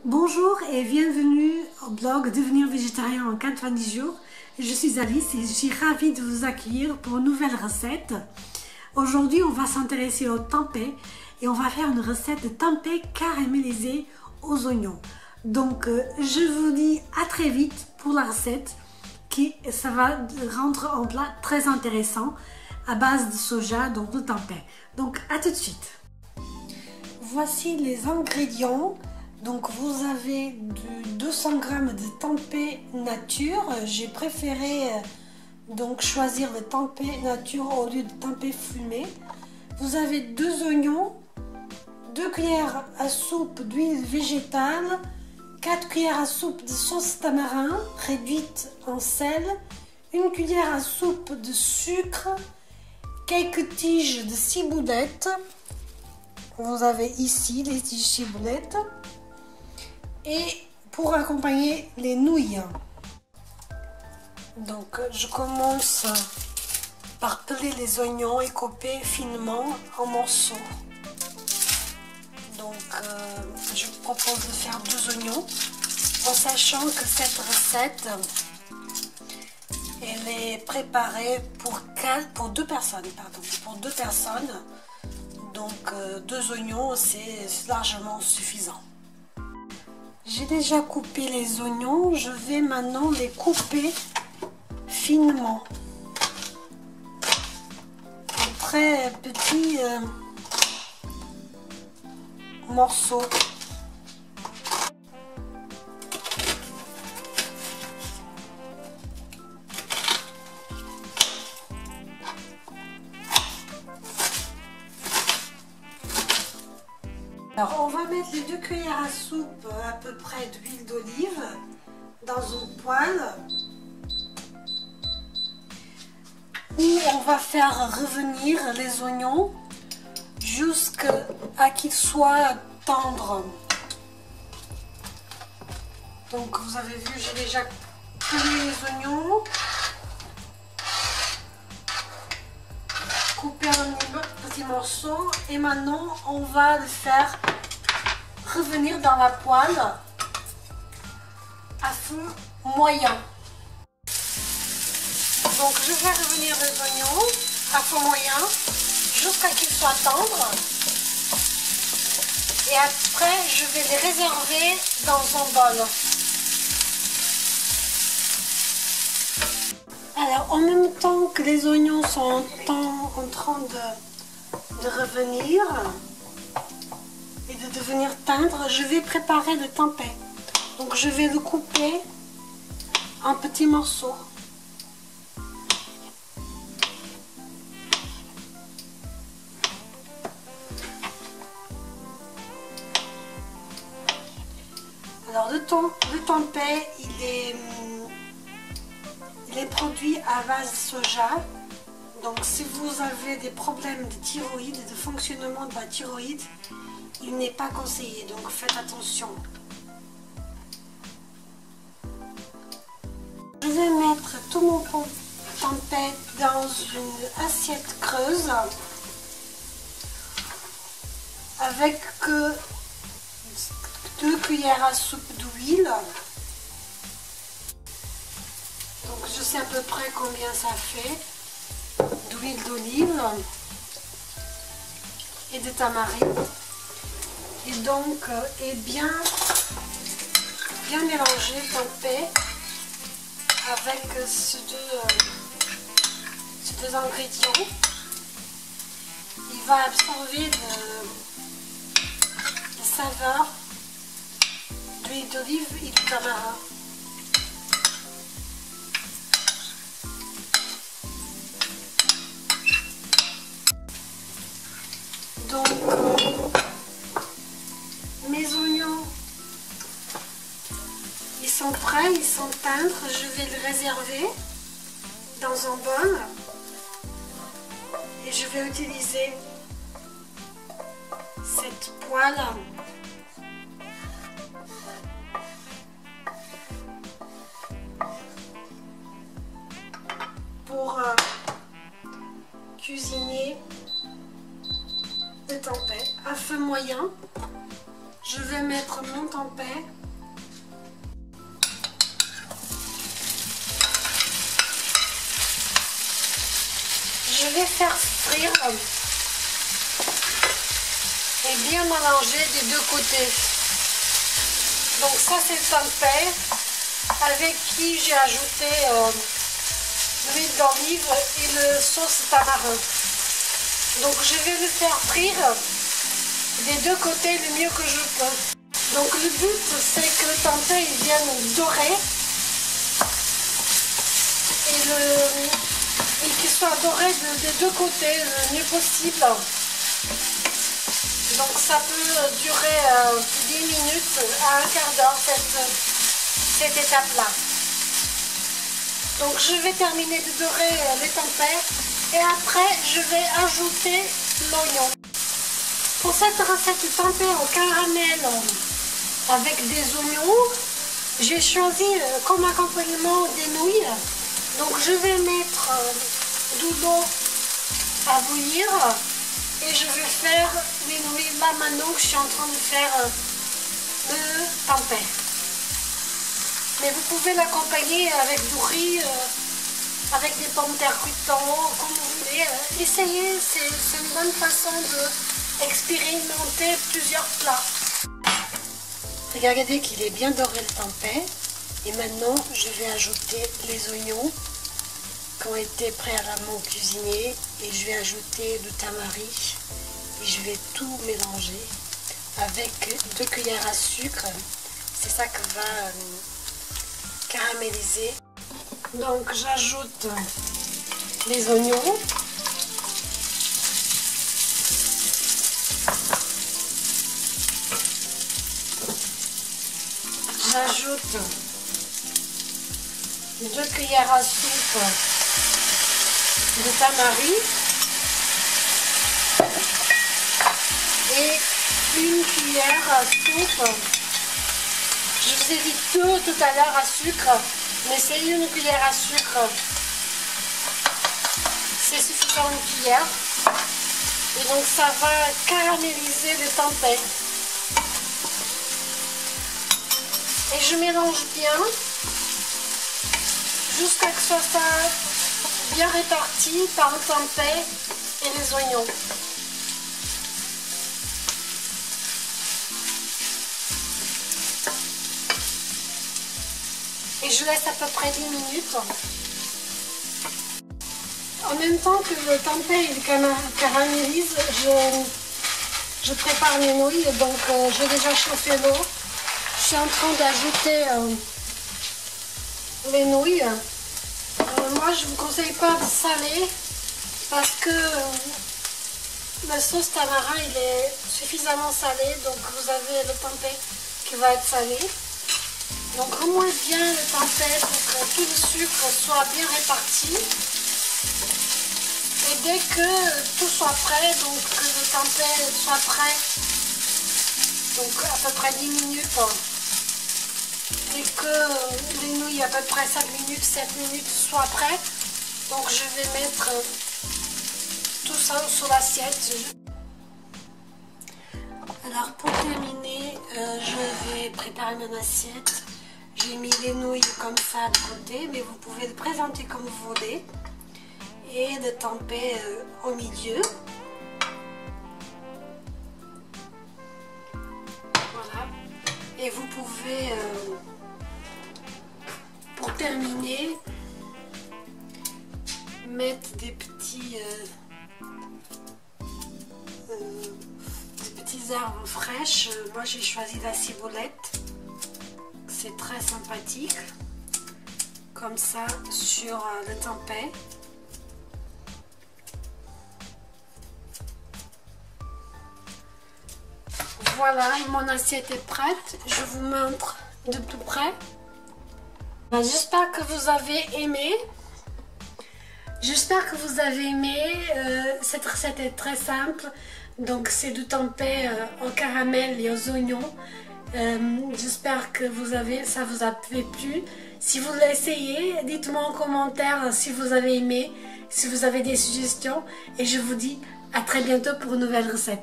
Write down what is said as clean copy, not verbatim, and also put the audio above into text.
Bonjour et bienvenue au blog Devenir végétarien en 90 jours. Je suis Alice et je suis ravie de vous accueillir pour une nouvelle recette. Aujourd'hui, on va s'intéresser au tempeh et on va faire une recette de tempeh caramélisé aux oignons. Donc, je vous dis à très vite pour la recette ça va rendre un plat très intéressant à base de soja, donc de tempeh. Donc, à tout de suite. Voici les ingrédients. Donc vous avez 200 g de tempeh nature. J'ai préféré donc choisir le tempeh nature au lieu de tempeh fumé. Vous avez 2 oignons, 2 cuillères à soupe d'huile végétale, 4 cuillères à soupe de sauce tamarin réduite en sel, 1 cuillère à soupe de sucre, quelques tiges de ciboulette. Vous avez ici les tiges ciboulette. Et pour accompagner les nouilles. Donc je commence par peler les oignons et couper finement en morceaux. Donc je vous propose de faire 2 oignons en sachant que cette recette elle est préparée pour 2 personnes. Pour 2 personnes. Donc 2 oignons c'est largement suffisant. J'ai déjà coupé les oignons, je vais maintenant les couper finement en très petits morceaux. Alors on va mettre les 2 cuillères à soupe à peu près d'huile d'olive dans une poêle où on va faire revenir les oignons jusqu'à qu'ils soient tendres. Donc vous avez vu, j'ai déjà pelé les oignons, coupé en petits morceaux et maintenant on va le faire revenir dans la poêle à feu moyen. Donc je vais revenir les oignons à feu moyen jusqu'à qu'ils soient tendres et après je vais les réserver dans un bol. Alors en même temps que les oignons sont en train de revenir et de devenir tendres, je vais préparer le tempeh. Donc je vais le couper en petits morceaux. Alors le tempeh, il est produit à base de soja. Donc si vous avez des problèmes de thyroïde, de fonctionnement de la thyroïde, il n'est pas conseillé, donc faites attention. Je vais mettre tout mon tempeh dans une assiette creuse avec 2 cuillères à soupe d'huile. Donc je sais à peu près combien ça fait d'huile d'olive et de tamarin. Et donc bien mélanger le tempeh avec ces deux ingrédients. Il va absorber les saveurs d'huile d'olive et du tamarin. Donc mes oignons ils sont prêts, ils sont tendres, je vais les réserver dans un bol et je vais utiliser cette poêle pour cuisiner le tempeh à feu moyen. Je vais mettre mon tempeh tempeh. Je vais faire frire et bien mélanger des deux côtés. Donc ça c'est le tempeh avec qui j'ai ajouté l'huile d'olive et le sauce tamarin. Donc je vais le faire frire des deux côtés le mieux que je peux. Donc le but c'est que le tempeh il vienne doré et qu'il soit doré des deux côtés le mieux possible. Donc ça peut durer 10 minutes à un quart d'heure cette étape-là. Donc je vais terminer de dorer les tempeh et après je vais ajouter l'oignon. Pour cette recette de tempeh au caramel avec des oignons, j'ai choisi comme accompagnement des nouilles. Donc je vais mettre de l'eau à bouillir et je vais faire les nouilles là maintenant que je suis en train de faire le tempeh. Mais vous pouvez l'accompagner avec du riz, avec des pommes de terre cuitantes, comme vous voulez. Essayez, c'est une bonne façon d'expérimenter plusieurs plats. Regardez qu'il est bien doré le tempeh. Et maintenant, je vais ajouter les oignons qui ont été préalablement cuisinés. Et je vais ajouter le tamarin. Et je vais tout mélanger avec 2 cuillères à sucre. C'est ça qui va caraméliser. Donc j'ajoute les oignons. J'ajoute 2 cuillères à soupe de tamarin et 1 cuillère à soupe. Je vous ai dit 2 tout à l'heure à sucre, mais c'est 1 cuillère à sucre. C'est suffisant, 1 cuillère. Et donc ça va caraméliser le tempeh. Et je mélange bien jusqu'à ce que ça soit bien réparti par le tempeh et les oignons. Et je laisse à peu près 10 minutes. En même temps que le tempeh il caramélise, je prépare mes nouilles. Donc j'ai déjà chauffé l'eau. Je suis en train d'ajouter les nouilles. Moi je ne vous conseille pas de saler parce que la sauce tamarin il est suffisamment salé, donc vous avez le tempeh qui va être salé. Donc remoulez bien le tempeh pour que tout le sucre soit bien réparti. Et dès que tout soit prêt, donc que le tempeh soit prêt, donc à peu près 10 minutes, et que les nouilles à peu près 5 minutes, 7 minutes soient prêtes, donc je vais mettre tout ça sur l'assiette. Alors pour terminer, je vais préparer mon assiette. J'ai mis les nouilles comme ça de côté, mais vous pouvez le présenter comme vous voulez. Et le tempeh au milieu. Voilà. Et vous pouvez, pour terminer, mettre des petits herbes fraîches. Moi j'ai choisi la ciboulette. C'est très sympathique. Comme ça sur le tempeh. Voilà, mon assiette est prête. Je vous montre de tout près. J'espère que vous avez aimé. J'espère que vous avez aimé. Cette recette est très simple. Donc c'est du tempeh au caramel et aux oignons. J'espère que ça vous a plu. Si vous l'essayez, dites-moi en commentaire si vous avez aimé, si vous avez des suggestions. Et je vous dis à très bientôt pour une nouvelle recette.